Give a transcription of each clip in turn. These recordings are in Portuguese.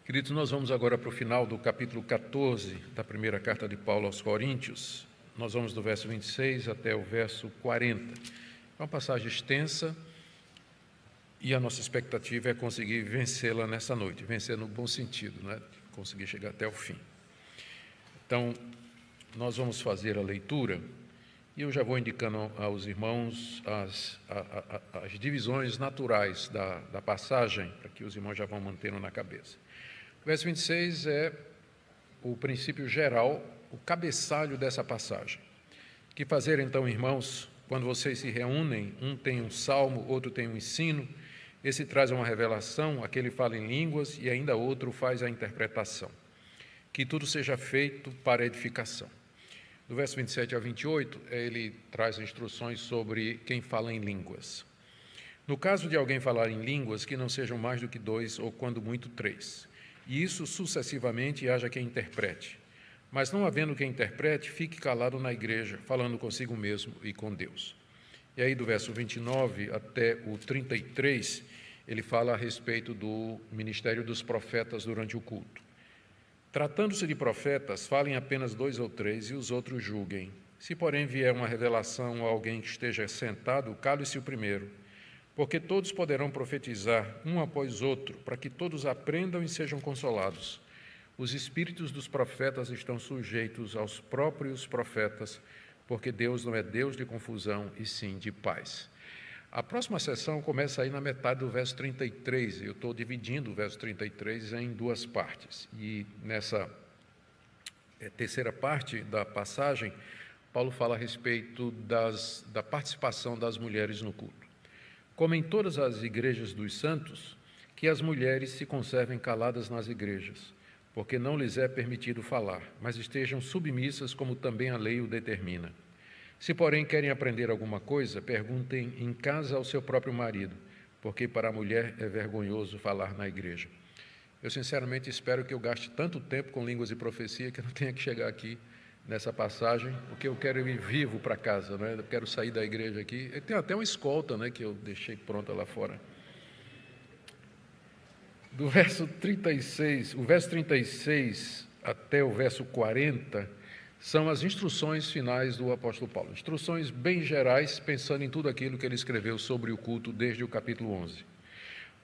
Queridos, nós vamos agora para o final do capítulo 14 da primeira carta de Paulo aos Coríntios. Nós vamos do verso 26 até o verso 40. É uma passagem extensa e a nossa expectativa é conseguir vencê-la nessa noite, vencer no bom sentido, né? Conseguir chegar até o fim. Então, nós vamos fazer a leitura e eu já vou indicando aos irmãos as divisões naturais da passagem, para que os irmãos já vão mantendo na cabeça. O verso 26 é o princípio geral, o cabeçalho dessa passagem. Que fazer então, irmãos, quando vocês se reúnem, um tem um salmo, outro tem um ensino, esse traz uma revelação, aquele fala em línguas e ainda outro faz a interpretação. Que tudo seja feito para edificação. Do verso 27 ao 28, ele traz instruções sobre quem fala em línguas. No caso de alguém falar em línguas, que não sejam mais do que 2 ou, quando muito, 3. E isso sucessivamente haja quem interprete. Mas não havendo quem interprete, fique calado na igreja, falando consigo mesmo e com Deus. E aí do verso 29 até o 33, ele fala a respeito do ministério dos profetas durante o culto. Tratando-se de profetas, falem apenas 2 ou 3 e os outros julguem. Se, porém, vier uma revelação a alguém que esteja sentado, cale-se o primeiro. Porque todos poderão profetizar, um após outro, para que todos aprendam e sejam consolados. Os espíritos dos profetas estão sujeitos aos próprios profetas, porque Deus não é Deus de confusão, e sim de paz. A próxima sessão começa aí na metade do verso 33, eu estou dividindo o verso 33 em 2 partes. E nessa terceira parte da passagem, Paulo fala a respeito da participação das mulheres no culto. Como em todas as igrejas dos santos, que as mulheres se conservem caladas nas igrejas, porque não lhes é permitido falar, mas estejam submissas como também a lei o determina. Se, porém, querem aprender alguma coisa, perguntem em casa ao seu próprio marido, porque para a mulher é vergonhoso falar na igreja. Eu, sinceramente, espero que eu gaste tanto tempo com línguas e profecia que eu não tenha que chegar aqui nessa passagem, porque eu quero ir vivo para casa, né? Eu quero sair da igreja aqui. Tem até uma escolta, né, que eu deixei pronta lá fora. Do verso 36, o verso 36 até o verso 40 são as instruções finais do apóstolo Paulo. Instruções bem gerais, pensando em tudo aquilo que ele escreveu sobre o culto desde o capítulo 11.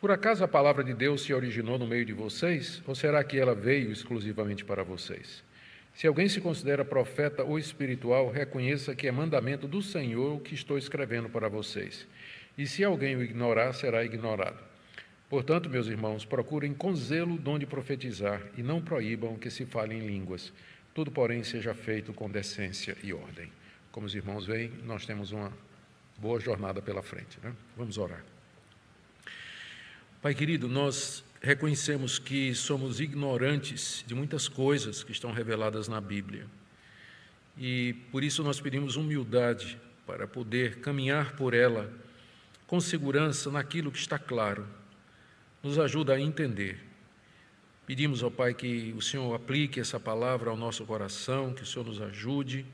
Por acaso a palavra de Deus se originou no meio de vocês, ou será que ela veio exclusivamente para vocês? Se alguém se considera profeta ou espiritual, reconheça que é mandamento do Senhor o que estou escrevendo para vocês. E se alguém o ignorar, será ignorado. Portanto, meus irmãos, procurem com zelo o dom de profetizar e não proíbam que se fale em línguas. Tudo, porém, seja feito com decência e ordem. Como os irmãos veem, nós temos uma boa jornada pela frente, né? Vamos orar. Pai querido, nós reconhecemos que somos ignorantes de muitas coisas que estão reveladas na Bíblia. E por isso nós pedimos humildade para poder caminhar por ela com segurança naquilo que está claro. Nos ajuda a entender. Pedimos ao Pai que o Senhor aplique essa palavra ao nosso coração, que o Senhor nos ajude,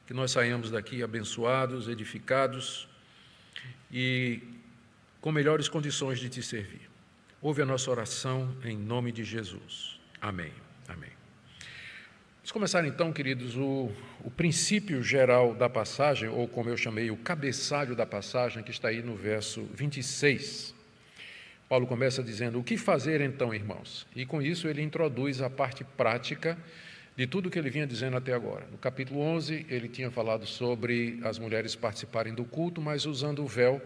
que nós saiamos daqui abençoados, edificados e com melhores condições de te servir. Ouve a nossa oração em nome de Jesus. Amém. Amém. Vamos começar então, queridos, o princípio geral da passagem, ou como eu chamei, o cabeçalho da passagem, que está aí no verso 26. Paulo começa dizendo, o que fazer então, irmãos? E com isso ele introduz a parte prática de tudo que ele vinha dizendo até agora. No capítulo 11, ele tinha falado sobre as mulheres participarem do culto, mas usando o véu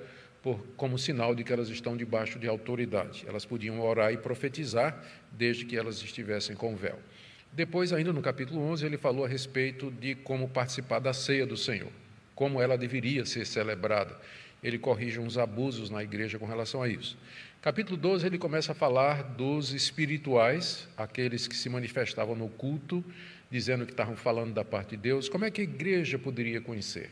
como sinal de que elas estão debaixo de autoridade. Elas podiam orar e profetizar, desde que elas estivessem com o véu. Depois, ainda no capítulo 11, ele falou a respeito de como participar da ceia do Senhor, como ela deveria ser celebrada. Ele corrige uns abusos na igreja com relação a isso. Capítulo 12, ele começa a falar dos espirituais, aqueles que se manifestavam no culto, dizendo que estavam falando da parte de Deus. Como é que a igreja poderia conhecer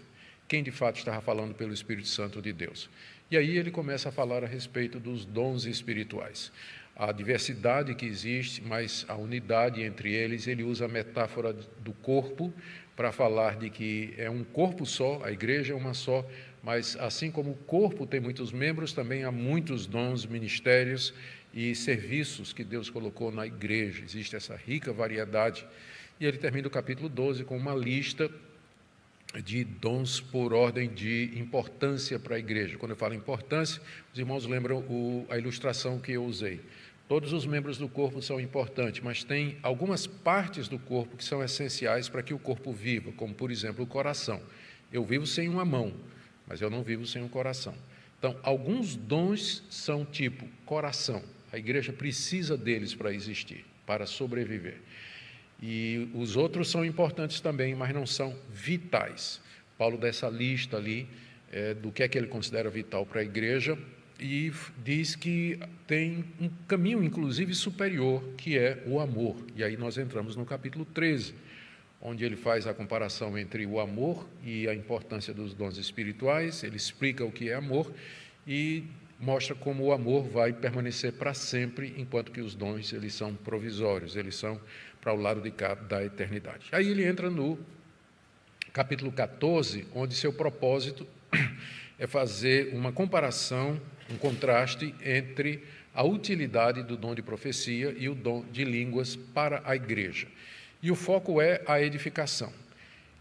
quem de fato estava falando pelo Espírito Santo de Deus? E aí ele começa a falar a respeito dos dons espirituais. A diversidade que existe, mas a unidade entre eles. Ele usa a metáfora do corpo para falar de que é um corpo só, a igreja é uma só, mas assim como o corpo tem muitos membros, também há muitos dons, ministérios, e serviços que Deus colocou na igreja. Existe essa rica variedade. E ele termina o capítulo 12 com uma lista de dons por ordem de importância para a igreja. Quando eu falo importância, os irmãos lembram a ilustração que eu usei. Todos os membros do corpo são importantes, mas tem algumas partes do corpo que são essenciais para que o corpo viva, como, por exemplo, o coração. Eu vivo sem uma mão, mas eu não vivo sem um coração. Então, alguns dons são tipo coração. A igreja precisa deles para existir, para sobreviver. E os outros são importantes também, mas não são vitais. Paulo dá essa lista ali do que é que ele considera vital para a igreja e diz que tem um caminho, inclusive, superior, que é o amor. E aí nós entramos no capítulo 13, onde ele faz a comparação entre o amor e a importância dos dons espirituais. Ele explica o que é amor e mostra como o amor vai permanecer para sempre, enquanto que os dons eles são provisórios, eles são para o lado de cá da eternidade. Aí ele entra no capítulo 14, onde seu propósito é fazer uma comparação, um contraste entre a utilidade do dom de profecia e o dom de línguas para a igreja. E o foco é a edificação.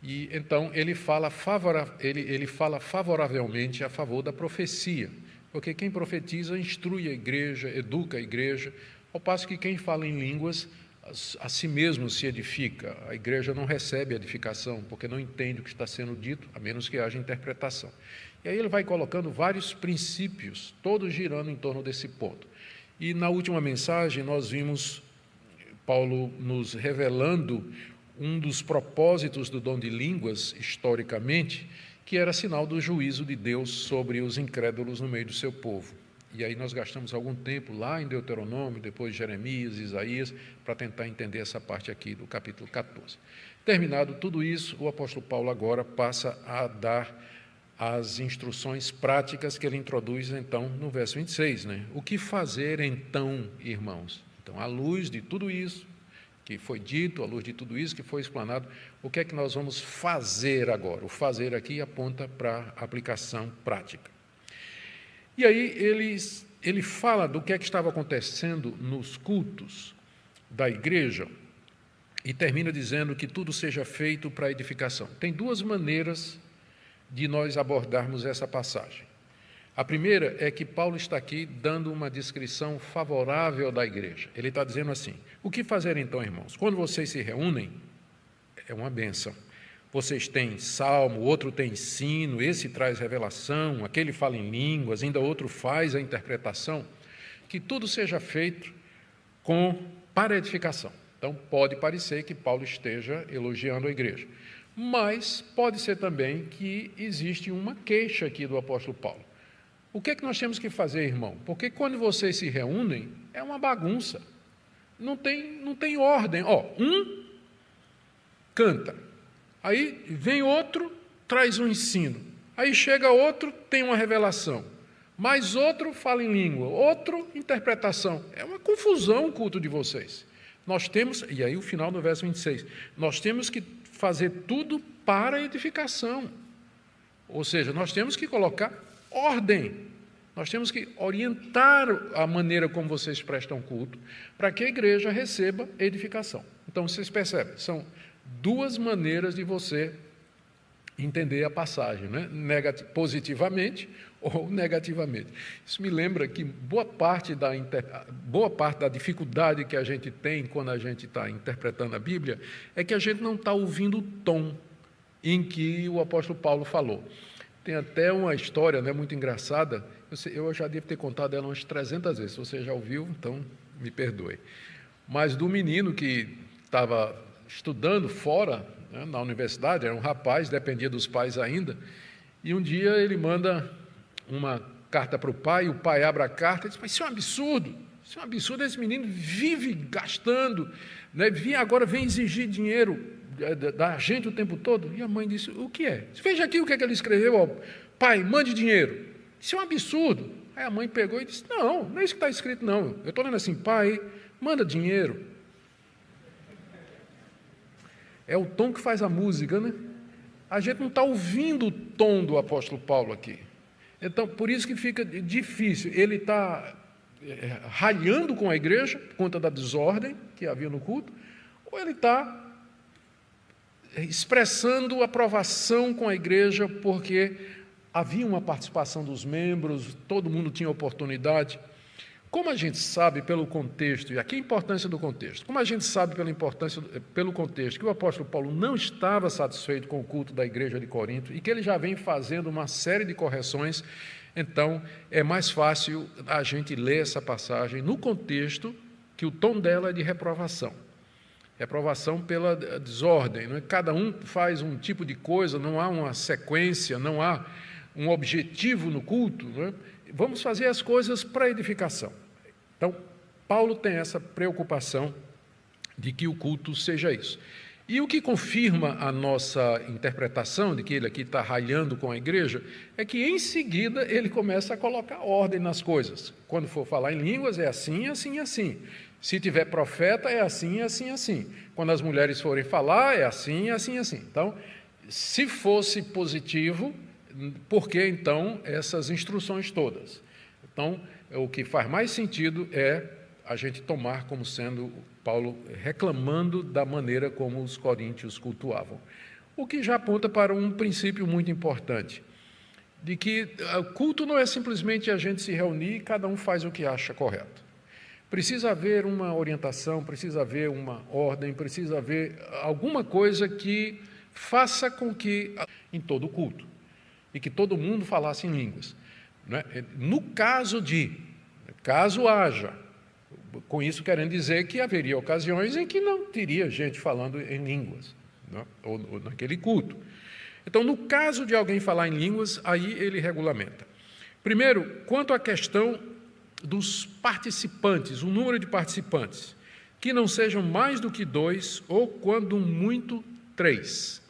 E então ele fala favoravelmente a favor da profecia, porque quem profetiza instrui a igreja, educa a igreja, ao passo que quem fala em línguas a si mesmo se edifica. A igreja não recebe edificação, porque não entende o que está sendo dito, a menos que haja interpretação. E aí ele vai colocando vários princípios, todos girando em torno desse ponto. E na última mensagem nós vimos Paulo nos revelando um dos propósitos do dom de línguas, historicamente, que era sinal do juízo de Deus sobre os incrédulos no meio do seu povo. E aí nós gastamos algum tempo lá em Deuteronômio, depois Jeremias, Isaías, para tentar entender essa parte aqui do capítulo 14. Terminado tudo isso, o apóstolo Paulo agora passa a dar as instruções práticas que ele introduz, então, no verso 26. O que fazer, então, irmãos? Então, à luz de tudo isso que foi dito, à luz de tudo isso que foi explanado, o que é que nós vamos fazer agora? O fazer aqui aponta para a aplicação prática. E aí ele fala do que é que estava acontecendo nos cultos da igreja e termina dizendo que tudo seja feito para edificação. Tem duas maneiras de nós abordarmos essa passagem. A primeira é que Paulo está aqui dando uma descrição favorável da igreja. Ele está dizendo assim: o que fazer então, irmãos? Quando vocês se reúnem, é uma bênção. Vocês têm salmo, outro tem ensino, esse traz revelação, aquele fala em línguas, ainda outro faz a interpretação. Que tudo seja feito para edificação. Então, pode parecer que Paulo esteja elogiando a igreja. Mas pode ser também que existe uma queixa aqui do apóstolo Paulo. O que é que nós temos que fazer, irmão? Porque quando vocês se reúnem, é uma bagunça. Não tem ordem. Um canta. Aí vem outro, traz um ensino. Aí chega outro, tem uma revelação. Mais outro fala em língua. Outro, interpretação. É uma confusão o culto de vocês. Nós temos, e aí o final do verso 26, nós temos que fazer tudo para edificação. Ou seja, nós temos que colocar ordem. Nós temos que orientar a maneira como vocês prestam culto para que a igreja receba edificação. Então, vocês percebem, são duas maneiras de você entender a passagem, positivamente ou negativamente. Isso me lembra que boa parte da dificuldade que a gente tem quando a gente está interpretando a Bíblia é que a gente não está ouvindo o tom em que o apóstolo Paulo falou. Tem até uma história muito engraçada, eu já devo ter contado ela umas 300 vezes, se você já ouviu, então me perdoe. Mas do menino que estava estudando fora, na universidade, era um rapaz, dependia dos pais ainda, e um dia ele manda uma carta para o pai abre a carta e diz: mas isso é um absurdo, esse menino vive gastando, agora vem exigir dinheiro da gente o tempo todo. E a mãe disse: o que é? Veja aqui o que é que ele escreveu, pai, mande dinheiro. Isso é um absurdo. Aí a mãe pegou e disse: não é isso que está escrito, não. Eu estou lendo assim: pai, manda dinheiro. É o tom que faz a música, A gente não está ouvindo o tom do apóstolo Paulo aqui. Então, por isso que fica difícil. Ele está ralhando com a igreja, por conta da desordem que havia no culto, ou ele está expressando aprovação com a igreja, porque havia uma participação dos membros, todo mundo tinha oportunidade. Como a gente sabe pelo contexto, e aqui a importância do contexto, como a gente sabe pelo contexto que o apóstolo Paulo não estava satisfeito com o culto da igreja de Corinto e que ele já vem fazendo uma série de correções, então é mais fácil a gente ler essa passagem no contexto que o tom dela é de reprovação. Reprovação pela desordem, não é? Cada um faz um tipo de coisa, não há uma sequência, não há um objetivo no culto, não é? Vamos fazer as coisas para edificação. Então, Paulo tem essa preocupação de que o culto seja isso. E o que confirma a nossa interpretação de que ele aqui está ralhando com a igreja é que, em seguida, ele começa a colocar ordem nas coisas. Quando for falar em línguas, é assim, assim, assim. Se tiver profeta, é assim, assim, assim. Quando as mulheres forem falar, é assim, assim, assim. Então, se fosse positivo, por que, então, essas instruções todas? Então, o que faz mais sentido é a gente tomar como sendo Paulo reclamando da maneira como os coríntios cultuavam. O que já aponta para um princípio muito importante, de que o culto não é simplesmente a gente se reunir e cada um faz o que acha correto. Precisa haver uma orientação, precisa haver uma ordem, precisa haver alguma coisa que faça com que, em todo o culto, e que todo mundo falasse em línguas. Não é? No caso haja, com isso querendo dizer que haveria ocasiões em que não teria gente falando em línguas, não é? ou naquele culto. Então, no caso de alguém falar em línguas, aí ele regulamenta. Primeiro, quanto à questão dos participantes, o número de participantes, que não sejam mais do que 2, ou quando muito 3.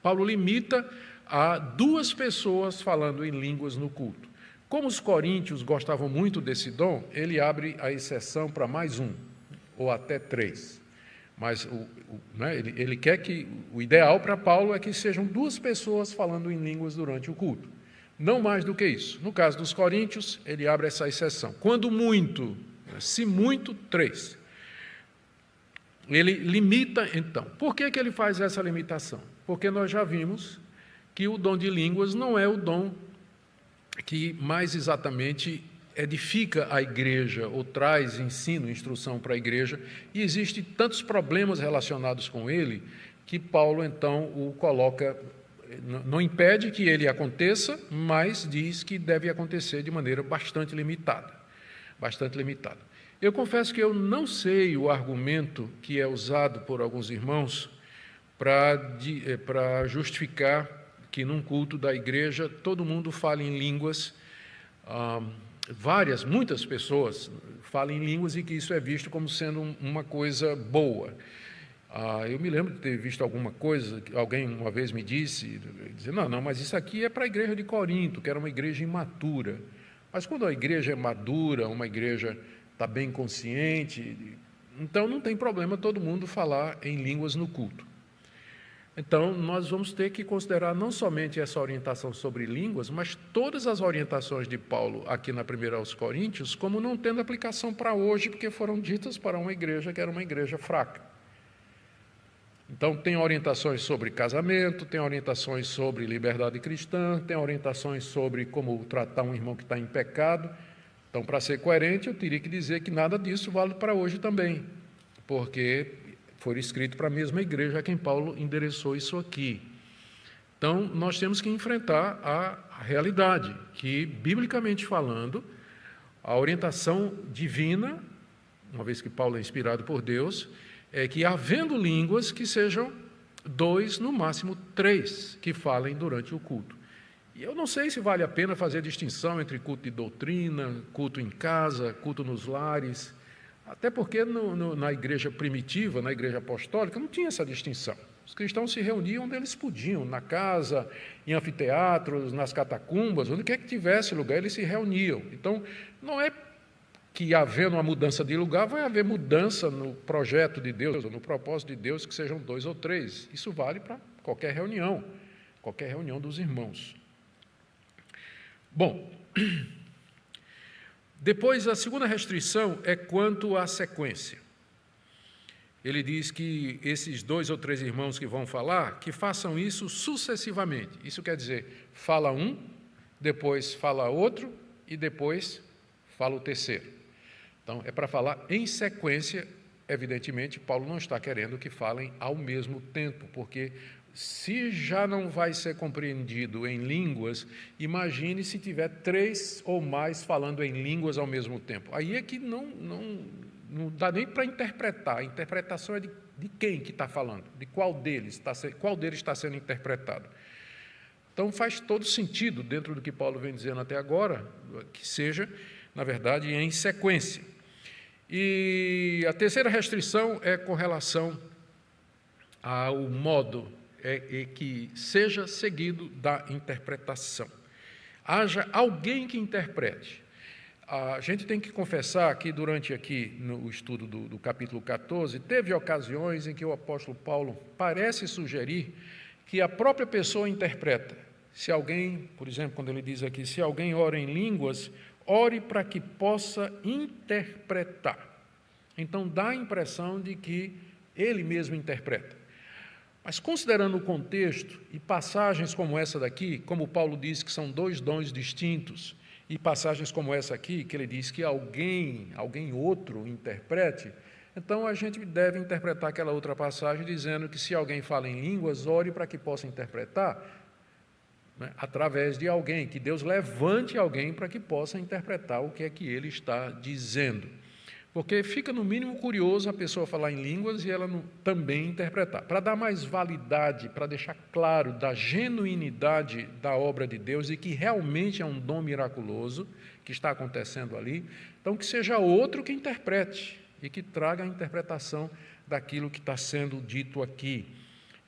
Paulo limita a 2 pessoas falando em línguas no culto. Como os coríntios gostavam muito desse dom, ele abre a exceção para mais 1, ou até 3. Mas né, ele quer que, o ideal para Paulo é que sejam 2 pessoas falando em línguas durante o culto. Não mais do que isso. No caso dos coríntios, ele abre essa exceção. Quando muito, se muito, 3. Ele limita, então. Por que ele faz essa limitação? Porque nós já vimos que o dom de línguas não é o dom que mais exatamente edifica a igreja, ou traz ensino, instrução para a igreja, e existem tantos problemas relacionados com ele, que Paulo, então, o coloca, não impede que ele aconteça, mas diz que deve acontecer de maneira bastante limitada. Bastante limitada. Eu confesso que eu não sei o argumento que é usado por alguns irmãos para justificar que num culto da igreja todo mundo fala em línguas, muitas pessoas falam em línguas e que isso é visto como sendo uma coisa boa. Eu me lembro de ter visto alguma coisa, que alguém uma vez me disse, não, mas isso aqui é para a igreja de Corinto, que era uma igreja imatura. Mas quando a igreja é madura, uma igreja está bem consciente, então não tem problema todo mundo falar em línguas no culto. Então, nós vamos ter que considerar não somente essa orientação sobre línguas, mas todas as orientações de Paulo aqui na primeira aos Coríntios, como não tendo aplicação para hoje, porque foram ditas para uma igreja que era uma igreja fraca. Então, tem orientações sobre casamento, tem orientações sobre liberdade cristã, tem orientações sobre como tratar um irmão que está em pecado. Então, para ser coerente, eu teria que dizer que nada disso vale para hoje também, porque foi escrito para a mesma igreja a quem Paulo endereçou isso aqui. Então, nós temos que enfrentar a realidade, que, biblicamente falando, a orientação divina, uma vez que Paulo é inspirado por Deus, é que, havendo línguas, que sejam 2, no máximo 3, que falem durante o culto. E eu não sei se vale a pena fazer distinção entre culto de doutrina, culto em casa, culto nos lares. Até porque na igreja primitiva, na igreja apostólica, não tinha essa distinção. Os cristãos se reuniam onde eles podiam, na casa, em anfiteatros, nas catacumbas, onde quer que tivesse lugar, eles se reuniam. Então, não é que, havendo uma mudança de lugar, vai haver mudança no projeto de Deus, ou no propósito de Deus, que sejam 2 ou 3. Isso vale para qualquer reunião dos irmãos. Bom, Depois, a segunda restrição é quanto à sequência. Ele diz que esses 2 ou 3 irmãos que vão falar, que façam isso sucessivamente. Isso quer dizer, fala um, depois fala outro e depois fala o terceiro. Então, é para falar em sequência. Evidentemente, Paulo não está querendo que falem ao mesmo tempo, porque se já não vai ser compreendido em línguas, imagine se tiver 3 ou mais falando em línguas ao mesmo tempo. Aí é que não dá nem para interpretar. A interpretação é de quem que está falando, de qual deles está sendo interpretado. Então, faz todo sentido, dentro do que Paulo vem dizendo até agora, que seja, na verdade, em sequência. E a terceira restrição é com relação ao modo, que seja seguido da interpretação. Haja alguém que interprete. A gente tem que confessar que durante aqui no estudo do capítulo 14, teve ocasiões em que o apóstolo Paulo parece sugerir que a própria pessoa interpreta. Se alguém, por exemplo, quando ele diz aqui, se alguém ora em línguas, ore para que possa interpretar. Então, dá a impressão de que ele mesmo interpreta. Mas, considerando o contexto e passagens como essa daqui, como Paulo diz que são 2 dons distintos, e passagens como essa aqui, que ele diz que alguém outro interprete, então a gente deve interpretar aquela outra passagem dizendo que se alguém fala em línguas, ore para que possa interpretar, né, através de alguém, que Deus levante alguém para que possa interpretar o que é que ele está dizendo. Porque fica, no mínimo, curioso a pessoa falar em línguas e ela também interpretar. Para dar mais validade, para deixar claro da genuinidade da obra de Deus e que realmente é um dom miraculoso que está acontecendo ali, então que seja outro que interprete e que traga a interpretação daquilo que está sendo dito aqui,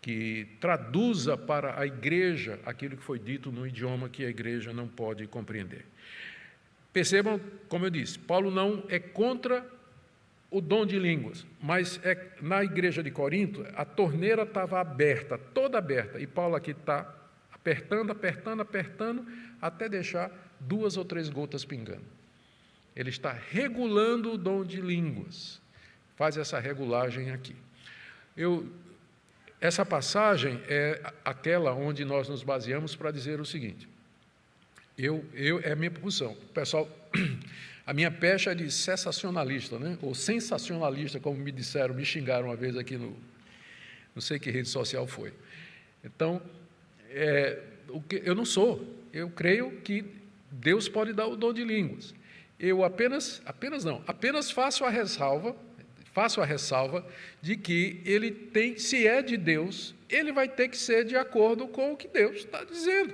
que traduza para a igreja aquilo que foi dito no idioma que a igreja não pode compreender. Percebam, como eu disse, Paulo não é contra o dom de línguas, mas na igreja de Corinto, a torneira estava aberta, toda aberta, e Paulo aqui está apertando, até deixar 2 ou 3 gotas pingando. Ele está regulando o dom de línguas, faz essa regulagem aqui. Essa passagem é aquela onde nós nos baseamos para dizer o seguinte, é a minha posição, pessoal, a minha pecha é de sensacionalista, né? Ou sensacionalista, como me xingaram uma vez aqui não sei que rede social foi. Então, eu não sou, eu creio que Deus pode dar o dom de línguas. Eu apenas faço a ressalva de que ele tem, se é de Deus, ele vai ter que ser de acordo com o que Deus está dizendo.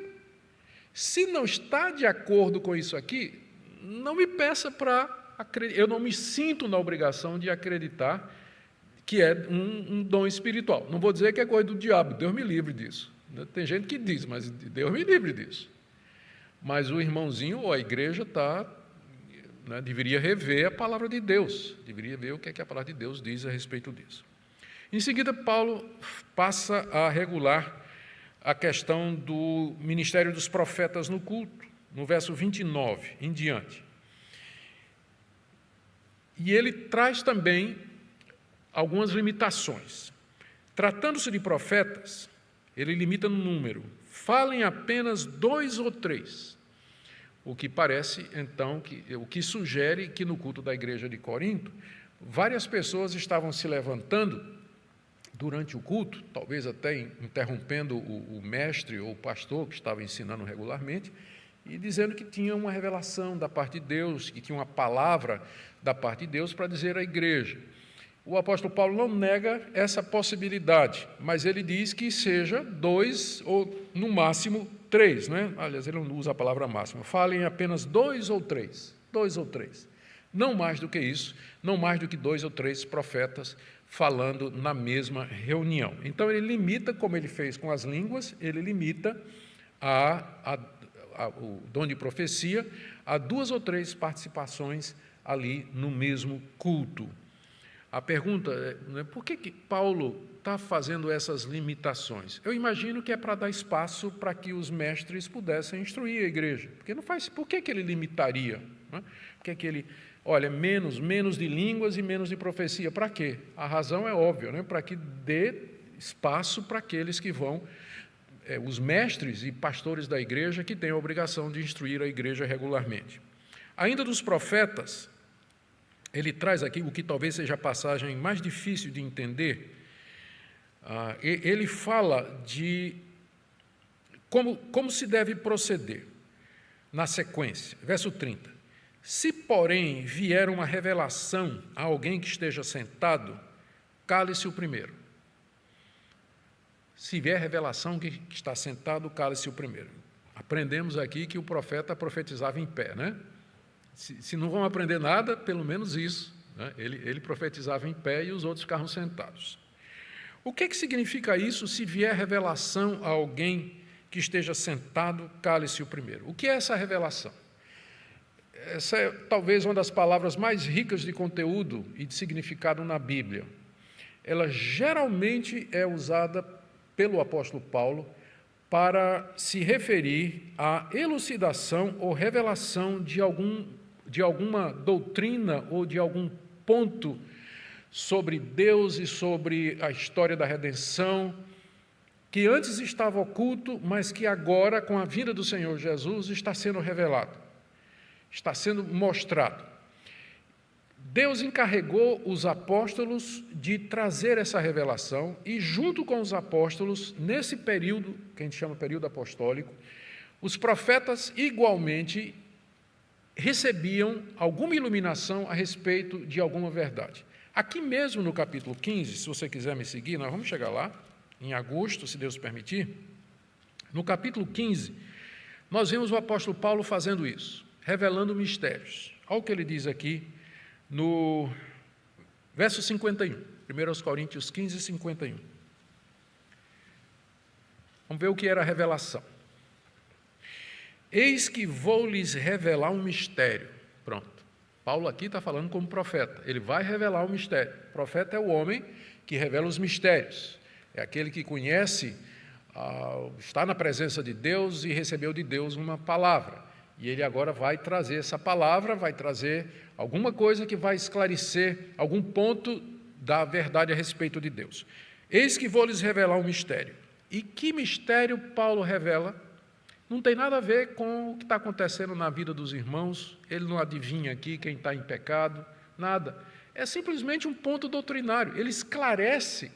Se não está de acordo com isso aqui, não me peça para acreditar, eu não me sinto na obrigação de acreditar que é um dom espiritual. Não vou dizer que é coisa do diabo, Deus me livre disso. Tem gente que diz, mas Deus me livre disso. Mas o irmãozinho ou a igreja deveria rever a palavra de Deus, deveria ver o que é que a palavra de Deus diz a respeito disso. Em seguida, Paulo passa a regular a questão do ministério dos profetas no culto, no verso 29 em diante. E ele traz também algumas limitações. Tratando-se de profetas, ele limita no número. Falem apenas 2 ou 3. O que parece, então, o que sugere que no culto da igreja de Corinto, várias pessoas estavam se levantando durante o culto, talvez até interrompendo o mestre ou o pastor que estava ensinando regularmente, e dizendo que tinha uma revelação da parte de Deus, que tinha uma palavra da parte de Deus para dizer à igreja. O apóstolo Paulo não nega essa possibilidade, mas ele diz que seja 2 ou, no máximo, 3, né? Aliás, ele não usa a palavra máxima. Falem apenas 2 ou 3. 2 ou 3. Não mais do que isso, não mais do que 2 ou 3 profetas falando na mesma reunião. Então, ele limita, como ele fez com as línguas, ele limita o dom de profecia a 2 ou 3 participações ali no mesmo culto. A pergunta é, por que Paulo está fazendo essas limitações? Eu imagino que é para dar espaço para que os mestres pudessem instruir a igreja. Porque não faz, por que ele limitaria? Né? Por que ele, olha, menos de línguas e menos de profecia? Para quê? A razão é óbvia, né? Para que dê espaço para aqueles que vão, os mestres e pastores da igreja, que têm a obrigação de instruir a igreja regularmente. Ainda dos profetas, ele traz aqui o que talvez seja a passagem mais difícil de entender. Ele fala de como se deve proceder na sequência. Verso 30. Se, porém, vier uma revelação a alguém que esteja sentado, cale-se o primeiro. Se vier revelação que está sentado, cale-se o primeiro. Aprendemos aqui que o profeta profetizava em pé, né? Se não vão aprender nada, pelo menos isso, né? Ele profetizava em pé e os outros ficavam sentados. O que significa isso? Se vier revelação a alguém que esteja sentado, cale-se o primeiro. O que é essa revelação? Essa é talvez uma das palavras mais ricas de conteúdo e de significado na Bíblia. Ela geralmente é usada pelo apóstolo Paulo para se referir à elucidação ou revelação de alguma doutrina ou de algum ponto sobre Deus e sobre a história da redenção, que antes estava oculto, mas que agora, com a vinda do Senhor Jesus, está sendo revelado, está sendo mostrado. Deus encarregou os apóstolos de trazer essa revelação e, junto com os apóstolos, nesse período, que a gente chama período apostólico, os profetas igualmente recebiam alguma iluminação a respeito de alguma verdade. Aqui mesmo no capítulo 15, se você quiser me seguir, nós vamos chegar lá, em agosto, se Deus permitir. No capítulo 15, nós vemos o apóstolo Paulo fazendo isso, revelando mistérios. Olha o que ele diz aqui no verso 51, 1 Coríntios 15, 51. Vamos ver o que era a revelação. Eis que vou lhes revelar um mistério. Pronto. Paulo aqui está falando como profeta. Ele vai revelar um mistério. O profeta é o homem que revela os mistérios. É aquele que conhece, está na presença de Deus e recebeu de Deus uma palavra. E ele agora vai trazer essa palavra, vai trazer alguma coisa que vai esclarecer algum ponto da verdade a respeito de Deus. Eis que vou lhes revelar um mistério. E que mistério Paulo revela? Não tem nada a ver com o que está acontecendo na vida dos irmãos, ele não adivinha aqui quem está em pecado, nada. É simplesmente um ponto doutrinário, ele esclarece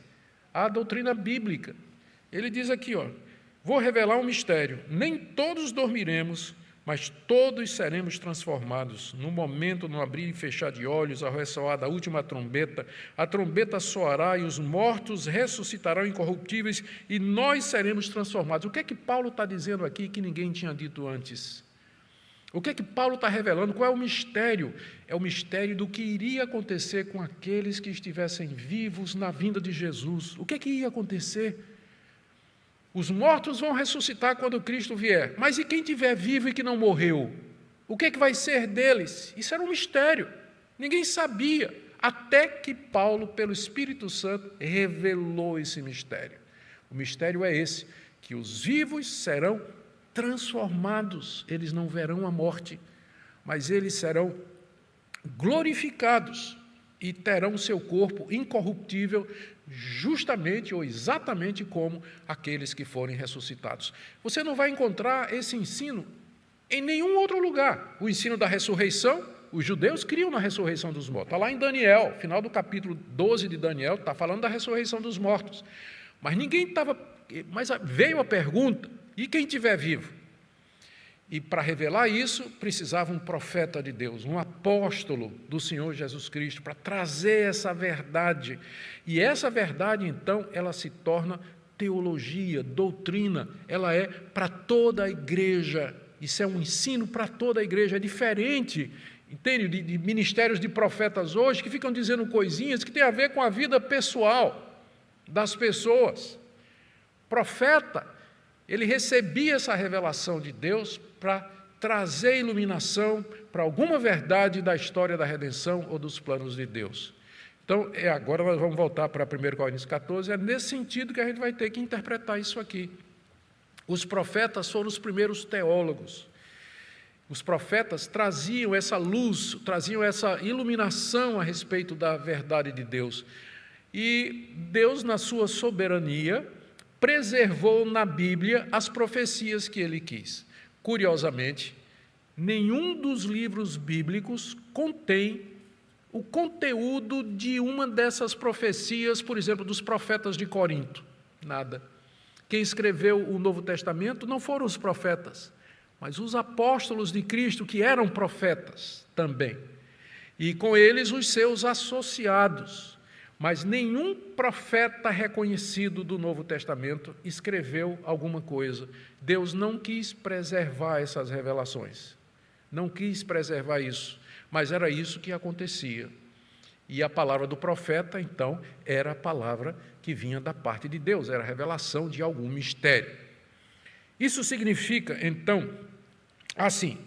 a doutrina bíblica. Ele diz aqui, vou revelar um mistério, nem todos dormiremos, mas todos seremos transformados. No momento, no abrir e fechar de olhos, ao ressoar da última trombeta, a trombeta soará e os mortos ressuscitarão incorruptíveis e nós seremos transformados. O que é que Paulo está dizendo aqui que ninguém tinha dito antes? O que é que Paulo está revelando? Qual é o mistério? É o mistério do que iria acontecer com aqueles que estivessem vivos na vinda de Jesus. O que é que ia acontecer? Os mortos vão ressuscitar quando Cristo vier. Mas e quem estiver vivo e que não morreu? O que é que vai ser deles? Isso era um mistério. Ninguém sabia, até que Paulo, pelo Espírito Santo, revelou esse mistério. O mistério é esse, que os vivos serão transformados. Eles não verão a morte, mas eles serão glorificados e terão seu corpo incorruptível, justamente ou exatamente como aqueles que forem ressuscitados. Você não vai encontrar esse ensino em nenhum outro lugar. O ensino da ressurreição, os judeus criam na ressurreição dos mortos. Está lá em Daniel, final do capítulo 12 de Daniel, está falando da ressurreição dos mortos. Mas mas veio a pergunta, e quem estiver vivo? E para revelar isso, precisava um profeta de Deus, um apóstolo do Senhor Jesus Cristo, para trazer essa verdade. E essa verdade, então, ela se torna teologia, doutrina, ela é para toda a igreja. Isso é um ensino para toda a igreja, é diferente, entende, de ministérios de profetas hoje que ficam dizendo coisinhas que têm a ver com a vida pessoal das pessoas. Profeta, ele recebia essa revelação de Deus para trazer iluminação para alguma verdade da história da redenção ou dos planos de Deus. Então, agora nós vamos voltar para 1 Coríntios 14, é nesse sentido que a gente vai ter que interpretar isso aqui. Os profetas foram os primeiros teólogos. Os profetas traziam essa luz, traziam essa iluminação a respeito da verdade de Deus. E Deus, na sua soberania, preservou na Bíblia as profecias que ele quis. Curiosamente, nenhum dos livros bíblicos contém o conteúdo de uma dessas profecias, por exemplo, dos profetas de Corinto. Nada. Quem escreveu o Novo Testamento não foram os profetas, mas os apóstolos de Cristo, que eram profetas também. E com eles os seus associados. Mas nenhum profeta reconhecido do Novo Testamento escreveu alguma coisa. Deus não quis preservar essas revelações. Não quis preservar isso. Mas era isso que acontecia. E a palavra do profeta, então, era a palavra que vinha da parte de Deus, era a revelação de algum mistério. Isso significa, então, assim,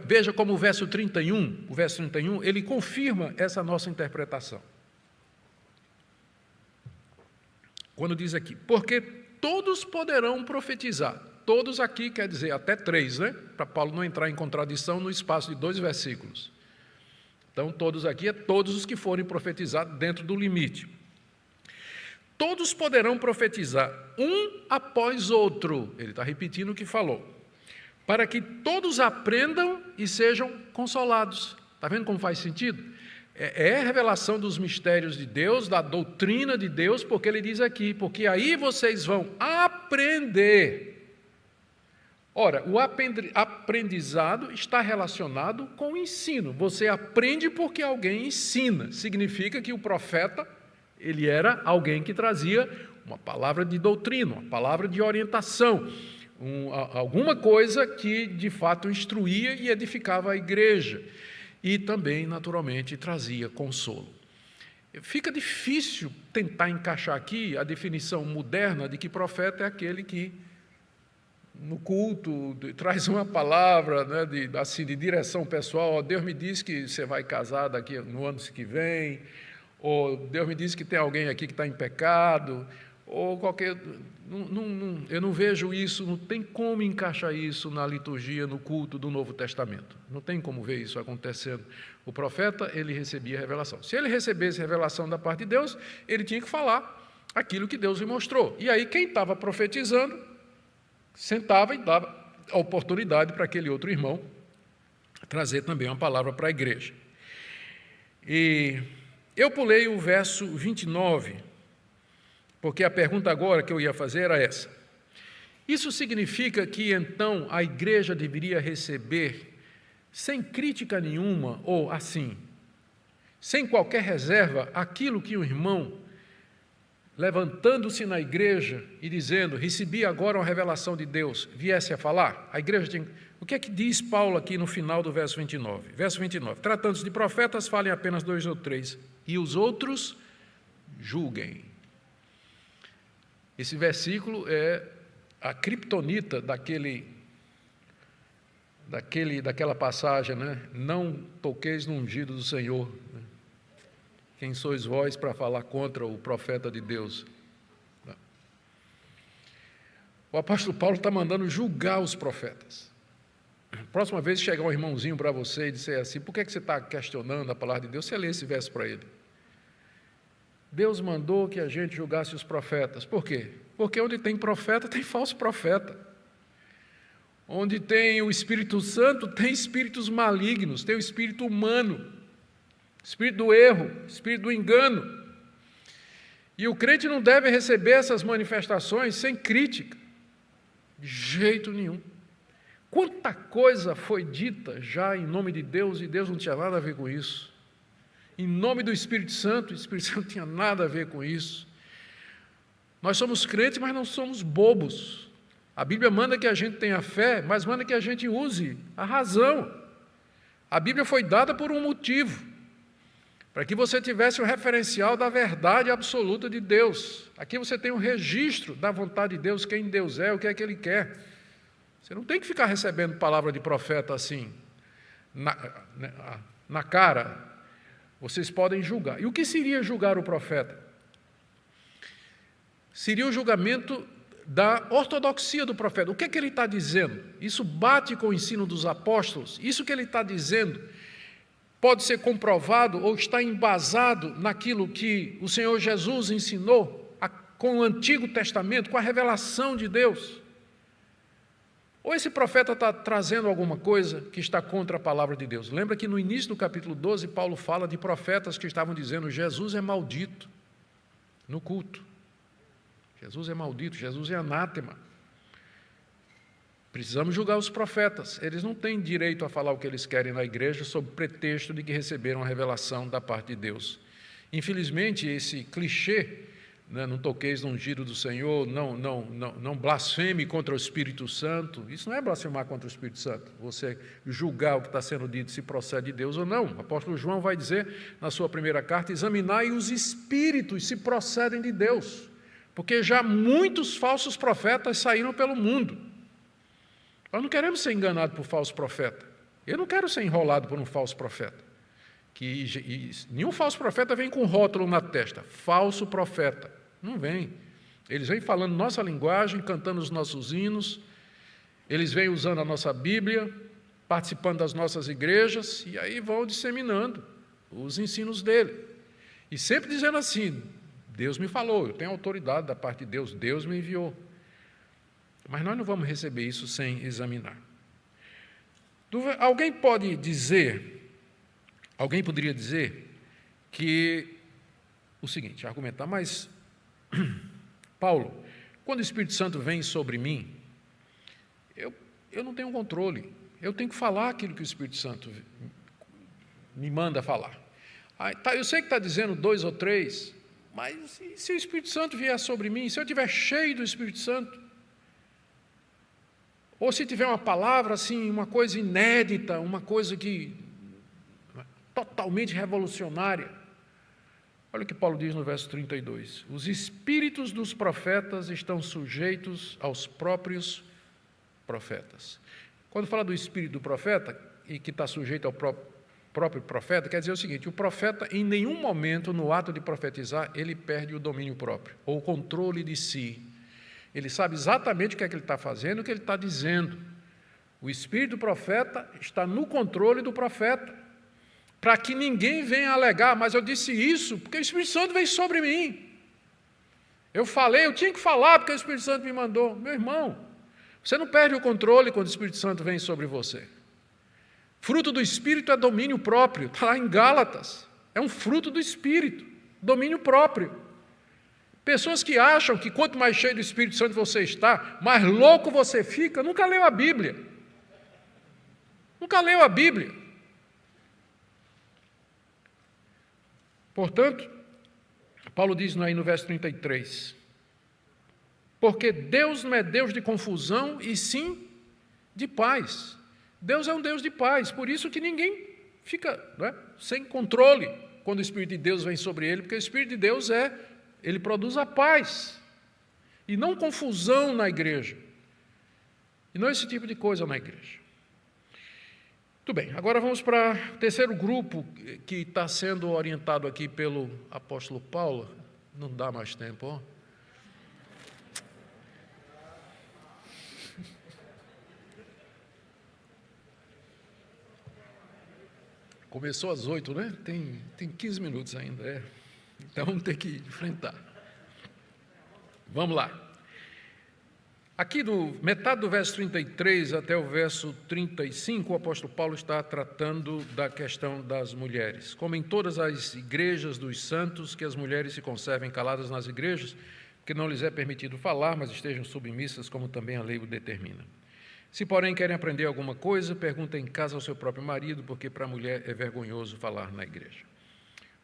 veja como o verso 31, ele confirma essa nossa interpretação. Quando diz aqui, porque todos poderão profetizar. Todos aqui quer dizer até 3, né? Para Paulo não entrar em contradição no espaço de 2 versículos. Então, todos aqui é todos os que forem profetizados dentro do limite. Todos poderão profetizar, um após outro. Ele está repetindo o que falou. Para que todos aprendam e sejam consolados. Está vendo como faz sentido? É a revelação dos mistérios de Deus, da doutrina de Deus, porque ele diz aqui, porque aí vocês vão aprender. Ora, o aprendizado está relacionado com o ensino. Você aprende porque alguém ensina. Significa que o profeta, ele era alguém que trazia uma palavra de doutrina, uma palavra de orientação, alguma coisa que, de fato, instruía e edificava a igreja. E também, naturalmente, trazia consolo. Fica difícil tentar encaixar aqui a definição moderna de que profeta é aquele que, no culto, traz uma palavra, né, de direção pessoal. Oh, Deus me disse que você vai casar daqui no ano que vem, ou Deus me disse que tem alguém aqui que está em pecado, ou qualquer... eu não vejo isso, não tem como encaixar isso na liturgia, no culto do Novo Testamento. Não tem como ver isso acontecendo. O profeta, ele recebia revelação. Se ele recebesse revelação da parte de Deus, ele tinha que falar aquilo que Deus lhe mostrou. E aí, quem estava profetizando, sentava e dava a oportunidade para aquele outro irmão trazer também uma palavra para a igreja. E eu pulei o verso 29, porque a pergunta agora que eu ia fazer era essa. Isso significa que, então, a igreja deveria receber, sem crítica nenhuma, ou assim, sem qualquer reserva, aquilo que o irmão, levantando-se na igreja e dizendo, recebi agora uma revelação de Deus, viesse a falar? A igreja tinha... O que é que diz Paulo aqui no final do verso 29? Verso 29, tratando-se de profetas, falem apenas 2 ou 3, e os outros julguem. Esse versículo é a criptonita daquela passagem, né? Não toqueis no ungido do Senhor. Quem sois vós para falar contra o profeta de Deus? O apóstolo Paulo está mandando julgar os profetas. Próxima vez que chegar um irmãozinho para você e disser assim, por que você está questionando a palavra de Deus? Você lê esse verso para ele. Deus mandou que a gente julgasse os profetas. Por quê? Porque onde tem profeta, tem falso profeta. Onde tem o Espírito Santo, tem espíritos malignos, tem o espírito humano, espírito do erro, espírito do engano. E o crente não deve receber essas manifestações sem crítica, de jeito nenhum. Quanta coisa foi dita já em nome de Deus, e Deus não tinha nada a ver com isso. Em nome do Espírito Santo, o Espírito Santo não tinha nada a ver com isso. Nós somos crentes, mas não somos bobos. A Bíblia manda que a gente tenha fé, mas manda que a gente use a razão. A Bíblia foi dada por um motivo, para que você tivesse um referencial da verdade absoluta de Deus. Aqui você tem um registro da vontade de Deus, quem Deus é, o que é que Ele quer. Você não tem que ficar recebendo palavra de profeta assim, na cara. Vocês podem julgar. E o que seria julgar o profeta? Seria o julgamento da ortodoxia do profeta. O que é que ele está dizendo? Isso bate com o ensino dos apóstolos? Isso que ele está dizendo pode ser comprovado ou está embasado naquilo que o Senhor Jesus ensinou com o Antigo Testamento, com a revelação de Deus? Ou esse profeta está trazendo alguma coisa que está contra a palavra de Deus? Lembra que no início do capítulo 12, Paulo fala de profetas que estavam dizendo: Jesus é maldito no culto. Jesus é maldito, Jesus é anátema. Precisamos julgar os profetas. Eles não têm direito a falar o que eles querem na igreja sob pretexto de que receberam a revelação da parte de Deus. Infelizmente, esse clichê, não toqueis no ungido do Senhor, não blasfeme contra o Espírito Santo. Isso não é blasfemar contra o Espírito Santo. Você julgar o que está sendo dito, se procede de Deus ou não. O apóstolo João vai dizer na sua primeira carta: examinai os espíritos se procedem de Deus, porque já muitos falsos profetas saíram pelo mundo. Nós não queremos ser enganados por falso profeta. Eu não quero ser enrolado por um falso profeta. Nenhum falso profeta vem com rótulo na testa: falso profeta. Não vem. Eles vêm falando nossa linguagem, cantando os nossos hinos, eles vêm usando a nossa Bíblia, participando das nossas igrejas, e aí vão disseminando os ensinos dele. E sempre dizendo assim: Deus me falou, eu tenho autoridade da parte de Deus, Deus me enviou. Mas nós não vamos receber isso sem examinar. Alguém poderia dizer que o seguinte, argumentar: mas Paulo, quando o Espírito Santo vem sobre mim, eu não tenho controle, eu tenho que falar aquilo que o Espírito Santo me manda falar. Eu sei que está dizendo 2 ou 3, mas se o Espírito Santo vier sobre mim, se eu estiver cheio do Espírito Santo, ou se tiver uma palavra assim, uma coisa inédita, uma coisa que totalmente revolucionária. Olha o que Paulo diz no verso 32. Os espíritos dos profetas estão sujeitos aos próprios profetas. Quando fala do espírito do profeta, e que está sujeito ao próprio profeta, quer dizer o seguinte: o profeta, em nenhum momento, no ato de profetizar, ele perde o domínio próprio, ou o controle de si. Ele sabe exatamente o que é que ele está fazendo, o que ele está dizendo. O espírito do profeta está no controle do profeta, para que ninguém venha alegar: mas eu disse isso porque o Espírito Santo veio sobre mim. Eu falei, eu tinha que falar porque o Espírito Santo me mandou. Meu irmão, você não perde o controle quando o Espírito Santo vem sobre você. Fruto do Espírito é domínio próprio, está lá em Gálatas. É um fruto do Espírito, domínio próprio. Pessoas que acham que quanto mais cheio do Espírito Santo você está, mais louco você fica, nunca leu a Bíblia. Nunca leu a Bíblia. Portanto, Paulo diz aí no verso 33, porque Deus não é Deus de confusão, e sim de paz. Deus é um Deus de paz, por isso que ninguém fica sem controle quando o Espírito de Deus vem sobre ele, porque o Espírito de Deus ele produz a paz, e não confusão na igreja, e não esse tipo de coisa na igreja. Muito bem, agora vamos para o terceiro grupo que está sendo orientado aqui pelo apóstolo Paulo. Não dá mais tempo, ó. Começou às 8, né? Tem 15 minutos ainda, Então vamos ter que enfrentar. Vamos lá. Aqui, metade do verso 33 até o verso 35, o apóstolo Paulo está tratando da questão das mulheres. Como em todas as igrejas dos santos, que as mulheres se conservem caladas nas igrejas, que não lhes é permitido falar, mas estejam submissas, como também a lei o determina. Se, porém, querem aprender alguma coisa, perguntem em casa ao seu próprio marido, porque para a mulher é vergonhoso falar na igreja.